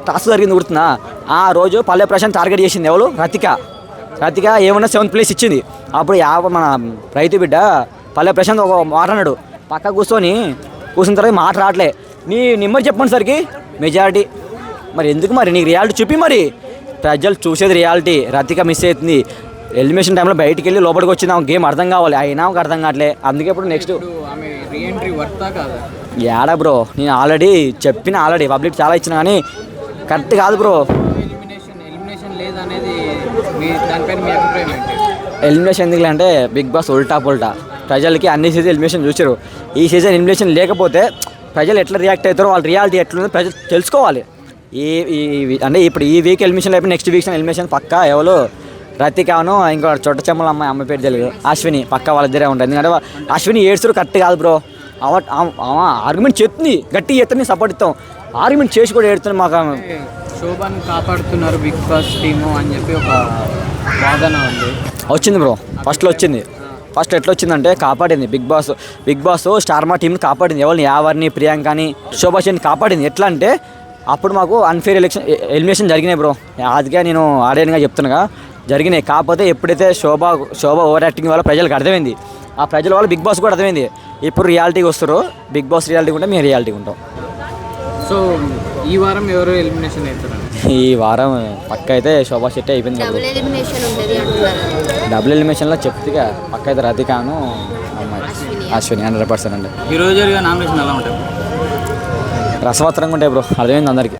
Task జరిగింది గుర్తుందా? ఆ రోజు పల్లె ప్రశాంత్ టార్గెట్ చేసింది ఎవరు? రతిక ఏమన్నా 7th ప్లేస్ ఇచ్చింది. అప్పుడు మన రైతు బిడ్డ పల్లె ప్రశాంత్ ఒక మాట అన్నాడు, పక్క కూర్చున్న తర్వాత మాట రావట్లే. నీ నెంబర్ చెప్పండి సరికి మెజారిటీ. మరి ఎందుకు మరి నీకు రియాలిటీ చూపి, మరి ప్రజలు చూసేది రియాలిటీ. రతిక మిస్ అవుతుంది. ఎలిమినేషన్ టైంలో బయటికి వెళ్ళి లోపలికి వచ్చింది, ఆమె గేమ్ అర్థం కావాలి, అయినా ఒక అర్థం కావట్లే. అందుకే ఇప్పుడు నెక్స్ట్ ఏడా బ్రో, నేను ఆల్రెడీ పబ్లిక్ చాలా ఇచ్చిన కానీ కరెక్ట్ కాదు బ్రో. ఎలిమినేషన్ ఎందుకు అంటే బిగ్ బాస్ ఉల్టా ప్రజలకి అన్ని సీజన్ ఎలిమినేషన్ చూసారు. ఈ సీజన్ ఎలిమినేషన్ లేకపోతే ప్రజలు ఎట్లా రియాక్ట్ అవుతారో, వాళ్ళ రియాలిటీ ఎట్లుందో ప్రజలు తెలుసుకోవాలి. అంటే ఇప్పుడు ఈ వీక్ ఎలిమినేషన్ అయిపోయి నెక్స్ట్ వీక్ ఎలిమినేషన్ పక్కా ఎవరు? రతికాను ఇంకో చోట చెమ్మల అమ్మాయి పేరు తెలియదు, అశ్విని. పక్క వాళ్ళిద్దరే ఉంటారు. ఎందుకంటే అశ్విని ఏడ్చుడు కరెక్ట్ కాదు బ్రో. ఆర్గ్యుమెంట్ చెప్తుంది, గట్టి చెప్తుంది, సపోర్ట్ ఇస్తాం. ఆర్గ్యుమెంట్ చేసి కూడా ఏడుతుంది. మాకు శోభను కాపాడుతున్నారు బిగ్ బాస్ టీము అని చెప్పి ఒక వాదన ఉంది. వచ్చింది బ్రో, ఫస్ట్ ఎట్లా వచ్చిందంటే కాపాడింది బిగ్ బాస్ స్టార్ మా టీంని కాపాడింది. ఎవరిని? యావర్ని, ప్రియాంకని, శోభాషని కాపాడింది. ఎట్లా అంటే అప్పుడు మాకు అన్ఫేర్ ఎలిమినేషన్ జరిగినాయి బ్రో. అదిగా నేను ఆడియన్గా చెప్తున్నాగా జరిగినాయి. కాకపోతే ఎప్పుడైతే శోభ ఓవర్ యాక్టింగ్ వల్ల ప్రజలకు అర్థమైంది, ఆ ప్రజల వల్ల బిగ్ బాస్ కూడా అర్థమైంది. ఇప్పుడు రియాలిటీకి వస్తారు. బిగ్ బాస్ రియాలిటీ ఉంటే మేము రియాలిటీకి ఉంటాం. సో ఈ వారం ఎవరు ఎలిమినేషన్ అవుతారు? ఈ వారం పక్క అయితే శోభా శెట్టి అయిపోయింది. డబుల్ ఎలిమినేషన్లో చెప్తేగా పక్క అయితే రతికాను అశ్విని 100% అండి. ఈరోజు జరిగే నామినేషన్ ఎలా ఉంటాయి? రసవత్తరంగా ఉంటాయి బ్రో, అర్థమైంది అందరికీ.